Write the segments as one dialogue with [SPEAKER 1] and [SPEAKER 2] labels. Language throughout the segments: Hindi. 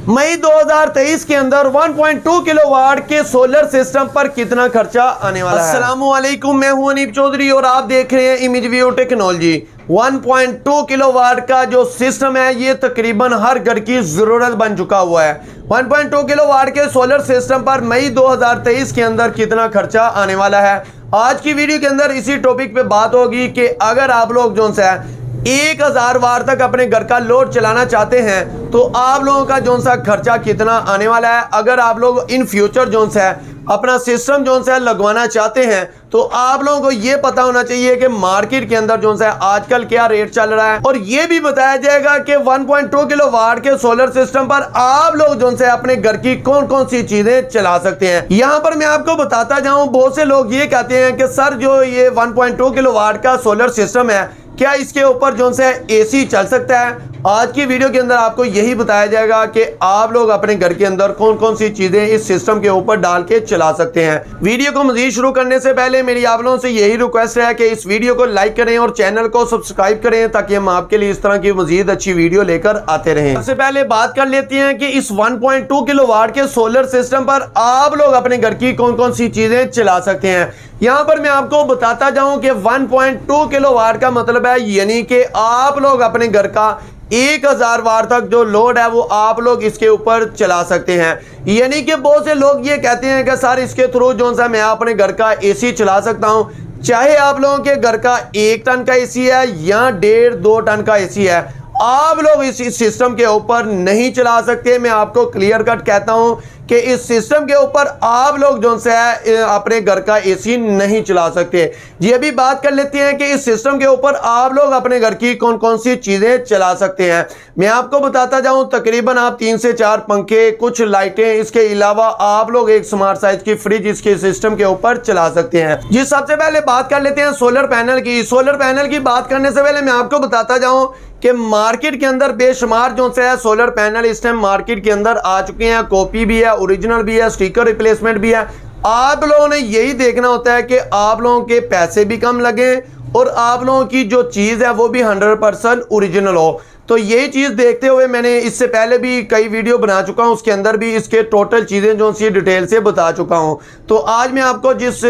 [SPEAKER 1] मई 2023 के अंदर 1.2 किलोवाट के सोलर सिस्टम पर कितना खर्चा आने वाला है। अस्सलामुअलैकुम, मैं हूं अनीब चौधरी और आप देख रहे हैं इमेज व्यू टेक्नोलॉजी। 1.2 किलोवाट का जो सिस्टम है ये तकरीबन हर घर की जरूरत बन चुका हुआ है। 1.2 किलोवाट के सोलर सिस्टम पर मई 2023 के अंदर कितना खर्चा आने वाला है। आज की वीडियो के अंदर इसी टॉपिक पे बात होगी कि अगर आप लोग जो सा 1000 वाट तक अपने घर का लोड चलाना चाहते हैं तो आप लोगों का जो सा खर्चा कितना आने वाला है। अगर आप लोग इन फ्यूचर जो सा अपना सिस्टम जो सा लगवाना चाहते हैं तो आप लोगों को ये पता होना चाहिए कि मार्केट के अंदर जो सा आजकल क्या रेट चल रहा है, और ये भी बताया जाएगा कि 1.2 किलोवाट के सोलर सिस्टम पर आप लोग जो सा अपने घर की कौन कौन सी चीजें चला सकते हैं। यहाँ पर मैं आपको बताता जाऊं, बहुत से लोग ये कहते हैं कि सर जो ये 1.2 किलोवाट का सोलर सिस्टम है क्या इसके ऊपर जो सा एसी चल सकता है। आज की वीडियो के अंदर आपको यही बताया जाएगा कि आप लोग अपने घर के अंदर कौन कौन सी चीजें इस सिस्टम के ऊपर डाल के चला सकते हैं। वीडियो को मजीद शुरू करने से पहले मेरी आप लोगों से यही रिक्वेस्ट है कि इस वीडियो को लाइक करें और चैनल को सब्सक्राइब करें ताकि हम आपके लिए इस तरह की मजीद अच्छी वीडियो लेकर आते रहें। सबसे पहले बात कर लेते हैं कि इस 1.2 किलोवाट के सोलर सिस्टम पर आप लोग अपने घर की कौन कौन सी चीजें चला सकते हैं। यहां पर मैं आपको बताता जाऊं कि 1.2 किलोवाट का मतलब है यानी कि आप लोग अपने घर का 1000 वाट तक जो लोड है वो आप लोग इसके ऊपर चला सकते हैं। यानी कि बहुत से लोग ये कहते हैं कि सर इसके थ्रू जो सा मैं अपने घर का एसी चला सकता हूं, चाहे आप लोगों के घर का 1 टन का एसी है या 1.5-2 टन का एसी है, आप लोग इस सिस्टम के ऊपर नहीं चला सकते। मैं आपको क्लियर कट कहता हूं कि इस सिस्टम के ऊपर आप लोग जो है अपने घर का एसी नहीं चला सकते। जी अभी बात कर लेते हैं कि इस सिस्टम के ऊपर आप लोग अपने घर की कौन कौन सी चीजें चला सकते हैं। मैं आपको बताता जाऊं, तकरीबन आप 3 से 4 पंखे, कुछ लाइटें, इसके अलावा आप लोग एक स्मार्ट साइज की फ्रिज इसके सिस्टम के ऊपर चला सकते हैं। जी सबसे पहले बात कर लेते हैं सोलर पैनल की। सोलर पैनल की बात करने से पहले मैं आपको बताता जाऊं कि मार्केट के अंदर बेशुमार जो है सोलर पैनल इस टाइम मार्केट के अंदर आ चुके हैं। कॉपी भी है, ओरिजिनल भी है, स्टिकर रिप्लेसमेंट भी है। आप लोगों ने यही देखना होता है कि आप लोगों के पैसे भी कम लगे और आप लोगों की जो चीज़ है वो भी 100% ओरिजिनल हो। तो यही चीज़ देखते हुए मैंने इससे पहले भी कई वीडियो बना चुका हूं, उसके अंदर भी इसके टोटल चीज़ें जो सी डिटेल से बता चुका हूं। तो आज मैं आपको जिस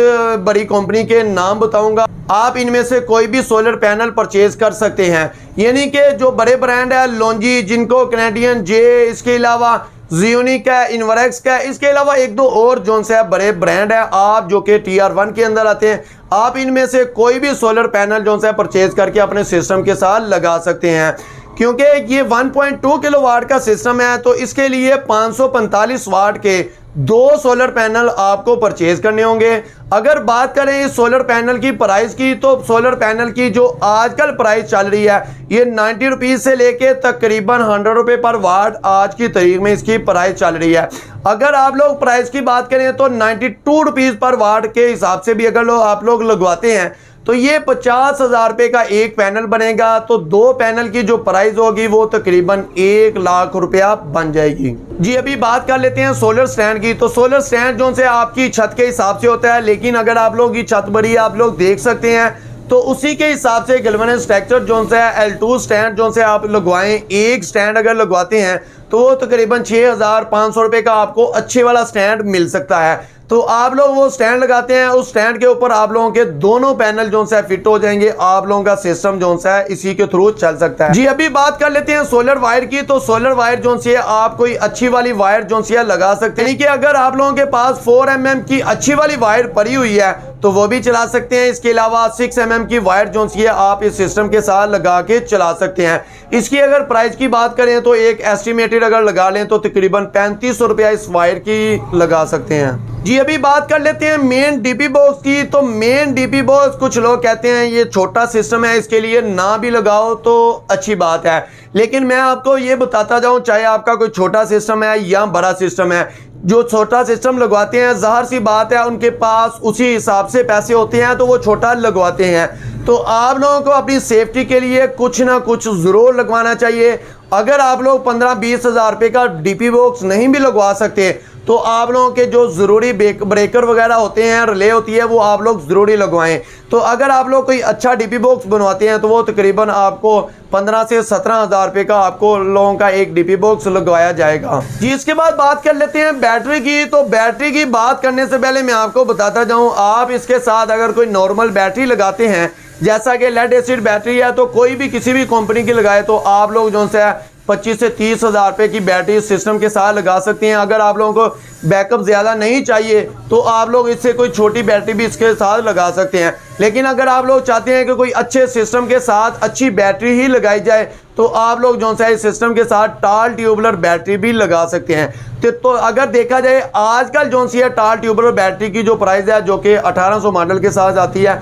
[SPEAKER 1] बड़ी कंपनी के नाम बताऊंगा आप इनमें से कोई भी सोलर पैनल परचेज कर सकते हैं। यानी कि जो बड़े ब्रांड है, लॉन्जी, जिनको, कैनेडियन, जे, इसके अलावा जियोनिक है, इनवरेक्स का है, इसके अलावा 1-2 और जो से बड़े ब्रांड है आप जो कि TR1 के अंदर आते हैं, आप इनमें से कोई भी सोलर पैनल जो है परचेज करके अपने सिस्टम के साथ लगा सकते हैं। क्योंकि ये 1.2 किलोवाट का सिस्टम है तो इसके लिए 545 वाट के 2 सोलर पैनल आपको परचेज करने होंगे। अगर बात करें इस सोलर पैनल की प्राइस की तो सोलर पैनल की जो आजकल प्राइस चल रही है ये 90 रुपीज़ से लेके तकरीबन 100 रुपये पर वाट आज की तारीख में इसकी प्राइस चल रही है। अगर आप लोग प्राइस की बात करें तो 92 रुपीज़ पर वाट के हिसाब से भी अगर आप लोग लगवाते हैं तो ये 50,000 रुपये का एक पैनल बनेगा। तो 2 पैनल की जो प्राइस होगी वो तकरीबन 1 लाख रुपया बन जाएगी। जी अभी बात कर लेते हैं सोलर स्टैंड की। तो सोलर स्टैंड जो से आपकी छत के हिसाब से होता है, लेकिन अगर आप लोग की छत बड़ी आप लोग देख सकते हैं तो उसी के हिसाब से गैल्वेनाइज्ड स्ट्रक्चर जो से L2 स्टैंड जो से आप लगवाएं, एक स्टैंड अगर लगवाते हैं तो वो तकरीबन 6,500 रुपये का आपको अच्छे वाला स्टैंड मिल सकता है। तो आप लोग वो स्टैंड लगाते हैं, उस स्टैंड के ऊपर आप लोगों के दोनों पैनल जो है फिट हो जाएंगे। आप लोगों का सिस्टम जो है इसी के थ्रू चल सकता है। जी अभी बात कर लेते हैं सोलर वायर की। तो सोलर वायर जो है आप कोई अच्छी वाली वायर जो है लगा सकते हैं कि अगर आप लोगों के पास 4 mm की अच्छी वाली वायर पड़ी हुई है तो वो भी चला सकते हैं। इसके अलावा 6 mm की वायर जो है आप इस सिस्टम के साथ लगा के चला सकते हैं। इसकी अगर प्राइस की बात करें तो एक एस्टिमेटेड अगर लगा लें तो तकरीबन 3500 रुपया इस वायर की लगा सकते हैं। जी अभी बात कर लेते हैं मेन डीपी बॉक्स की। तो मेन डीपी बॉक्स कुछ लोग कहते हैं ये छोटा सिस्टम है, इसके लिए ना भी लगाओ तो अच्छी बात है, लेकिन मैं आपको ये बताता जाऊं चाहे आपका कोई छोटा सिस्टम है या बड़ा सिस्टम है, जो छोटा सिस्टम लगवाते हैं जाहिर सी बात है उनके पास उसी हिसाब से पैसे होते हैं तो वो छोटा लगवाते हैं। तो आप लोगों को अपनी सेफ्टी के लिए कुछ ना कुछ ज़रूर लगवाना चाहिए। अगर आप लोग 15-20 हज़ार रुपये का डीपी बॉक्स नहीं भी लगवा सकते तो आप लोगों के जो ज़रूरी ब्रेकर वगैरह होते हैं, रिले होती है, वो आप लोग ज़रूरी लगवाएं। तो अगर आप लोग कोई अच्छा डीपी बॉक्स बनवाते हैं तो वो तकरीबन आपको 15 से 17 हज़ार रुपये का आपको लोगों का एक डीपी बॉक्स लगवाया जाएगा जी। इसके बाद बात कर लेते हैं बैटरी की। तो बैटरी की बात करने से पहले मैं आपको बताता जाऊं, आप इसके साथ अगर कोई नॉर्मल बैटरी लगाते हैं, जैसा कि लेड एसिड बैटरी है, तो कोई भी किसी भी कंपनी की लगाए तो आप लोग जो है 25 से 30 हज़ार रुपये की बैटरी सिस्टम के साथ लगा सकते हैं। अगर आप लोगों को बैकअप ज़्यादा नहीं चाहिए तो आप लोग इससे कोई छोटी बैटरी भी इसके साथ लगा सकते हैं। लेकिन अगर आप लोग चाहते हैं कि कोई अच्छे सिस्टम के साथ अच्छी बैटरी ही लगाई जाए तो आप लोग जो है इस सिस्टम के साथ टाल ट्यूबुलर बैटरी भी लगा सकते हैं। तो अगर देखा जाए आजकल जो सी है टाल ट्यूबुलर बैटरी की जो प्राइस है, जो कि 1800 मॉडल के साथ आती है,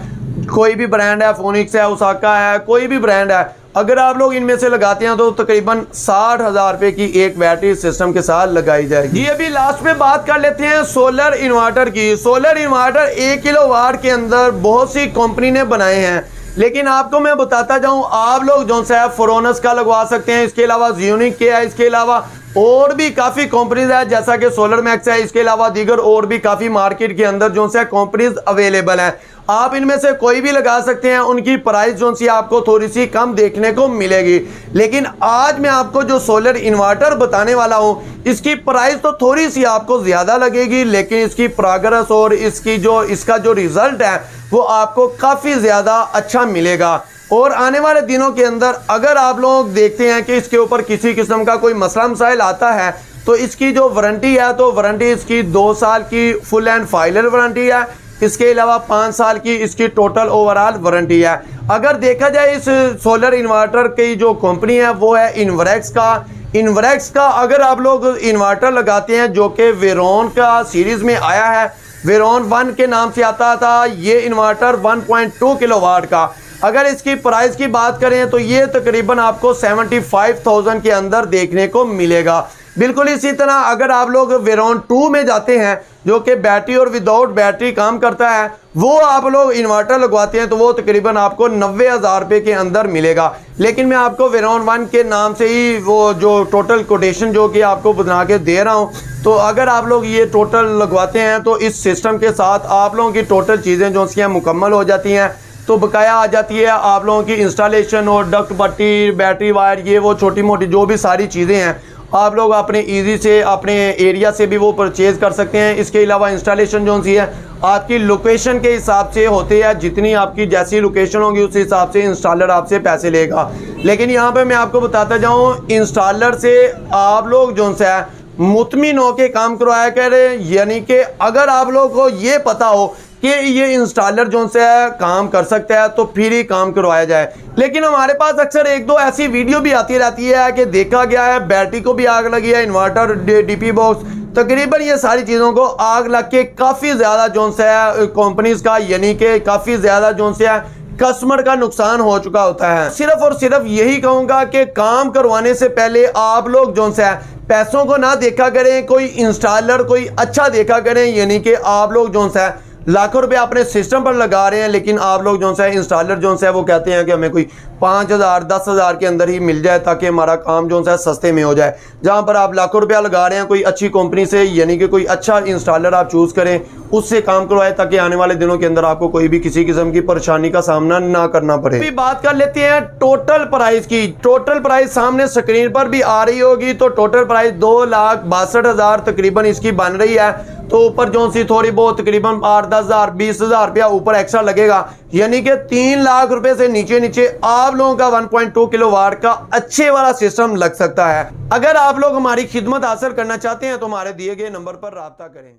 [SPEAKER 1] कोई भी ब्रांड है, फोनिक्स है, ओसाका है, कोई भी ब्रांड है, अगर आप लोग इनमें से लगाते हैं तो तकरीबन 60 हज़ार रुपये की एक बैटरी सिस्टम के साथ लगाई जाएगी जी। अभी लास्ट में बात कर लेते हैं सोलर इन्वर्टर की। सोलर इन्वर्टर 1 किलोवाट के अंदर बहुत सी कंपनी ने बनाए हैं, लेकिन आपको मैं बताता जाऊं, आप लोग जो है फोरोनस का लगवा सकते हैं, इसके अलावा ज़्यूनिक के है, इसके अलावा और भी काफ़ी कंपनीज है जैसा कि सोलर मैक्स है, इसके अलावा दीगर और भी काफ़ी मार्केट के अंदर जो है कंपनीज अवेलेबल हैं। आप इनमें से कोई भी लगा सकते हैं, उनकी प्राइस जो सी आपको थोड़ी सी कम देखने को मिलेगी। लेकिन आज मैं आपको जो सोलर इन्वर्टर बताने वाला हूं, इसकी प्राइस तो थोड़ी सी आपको ज़्यादा लगेगी, लेकिन इसकी प्रोग्रेस और इसका जो रिजल्ट है वो आपको काफ़ी ज़्यादा अच्छा मिलेगा। और आने वाले दिनों के अंदर अगर आप लोग देखते हैं कि इसके ऊपर किसी किस्म का कोई मसला मसाइल आता है तो इसकी जो वारंटी है, तो वारंटी इसकी 2 साल की फुल एंड फाइनल वारंटी है। इसके अलावा 5 साल की इसकी टोटल ओवरऑल वारंटी है। अगर देखा जाए इस सोलर इन्वर्टर की जो कंपनी है वो है इन्वरेक्स का अगर आप लोग इन्वर्टर लगाते हैं जो कि वेरोन का सीरीज़ में आया है, वेरोन 1 के नाम से आता था ये इन्वर्टर 1.2 किलोवाट का, अगर इसकी प्राइस की बात करें तो ये तकरीबन आपको 75,000 के अंदर देखने को मिलेगा। बिल्कुल इसी तरह अगर आप लोग वेरोन 2 में जाते हैं जो कि बैटरी और विदाउट बैटरी काम करता है, वो आप लोग इन्वर्टर लगवाते हैं तो वो तकरीबन आपको 90,000 रुपये के अंदर मिलेगा। लेकिन मैं आपको वेरोन 1 के नाम से ही वो जो टोटल कोटेशन जो कि आपको बना के दे रहा हूँ, तो अगर आप लोग ये टोटल लगवाते हैं तो इस सिस्टम के साथ आप लोगों की टोटल चीज़ें जो सी मुकम्मल हो जाती हैं। तो बकाया आ जाती है आप लोगों की इंस्टॉलेशन और डक्ट पट्टी, बैटरी वायर, ये वो छोटी मोटी जो भी सारी चीज़ें हैं आप लोग अपने ईजी से अपने एरिया से भी वो परचेज़ कर सकते हैं। इसके अलावा इंस्टॉलेशन जो सी है आपकी लोकेशन के हिसाब से होती है, जितनी आपकी जैसी लोकेशन होगी उस हिसाब से इंस्टॉलर आपसे पैसे लेगा। लेकिन यहाँ पे मैं आपको बताता जाऊँ, इंस्टॉलर से आप लोग जो है मुतमिन होकर काम करवाया करें, यानी कि अगर आप लोग को ये पता हो कि ये इंस्टॉलर जो है काम कर सकता है तो फिर ही काम करवाया जाए। लेकिन हमारे पास अक्सर 1-2 ऐसी वीडियो भी आती रहती है कि देखा गया है बैटरी को भी आग लगी है, इन्वर्टर, डीपी बॉक्स, तकरीबन ये सारी चीज़ों को आग लग के काफ़ी ज़्यादा जो है कंपनीज का, यानी कि काफ़ी ज़्यादा जो है कस्टमर का नुकसान हो चुका होता है। सिर्फ और सिर्फ यही कहूँगा कि काम करवाने से पहले आप लोग जो है पैसों को ना देखा करें, कोई इंस्टॉलर कोई अच्छा देखा करें, यानी कि आप लोग जो है लाखों रुपए अपने सिस्टम पर लगा रहे हैं, लेकिन आप लोग जो है इंस्टॉलर जो है वो कहते हैं कि हमें कोई 5,000 10,000 के अंदर ही मिल जाए ताकि हमारा काम जो है सस्ते में हो जाए। जहां पर आप लाखों रुपया लगा रहे हैं कोई अच्छी कंपनी से, यानी कि कोई अच्छा इंस्टॉलर आप चूज़ करें, उससे काम करवाएं ताकि आने वाले दिनों के अंदर आपको कोई भी किसी किस्म की परेशानी का सामना ना करना पड़े। अभी बात कर लेते हैं टोटल प्राइस की। टोटल प्राइस सामने स्क्रीन पर भी आ रही होगी। तो टोटल प्राइस 2,62,000 तकरीबन इसकी बन रही है। तो ऊपर जो सी थोड़ी बहुत तकरीबन 8-10,000 20,000 रुपया ऊपर एक्स्ट्रा लगेगा, यानी कि 3 लाख रुपए से नीचे आप लोगों का 1.2 किलोवाट का अच्छे वाला सिस्टम लग सकता है। अगर आप लोग हमारी खिदमत हासिल करना चाहते हैं तो हमारे दिए गए नंबर पर राब्ता करें।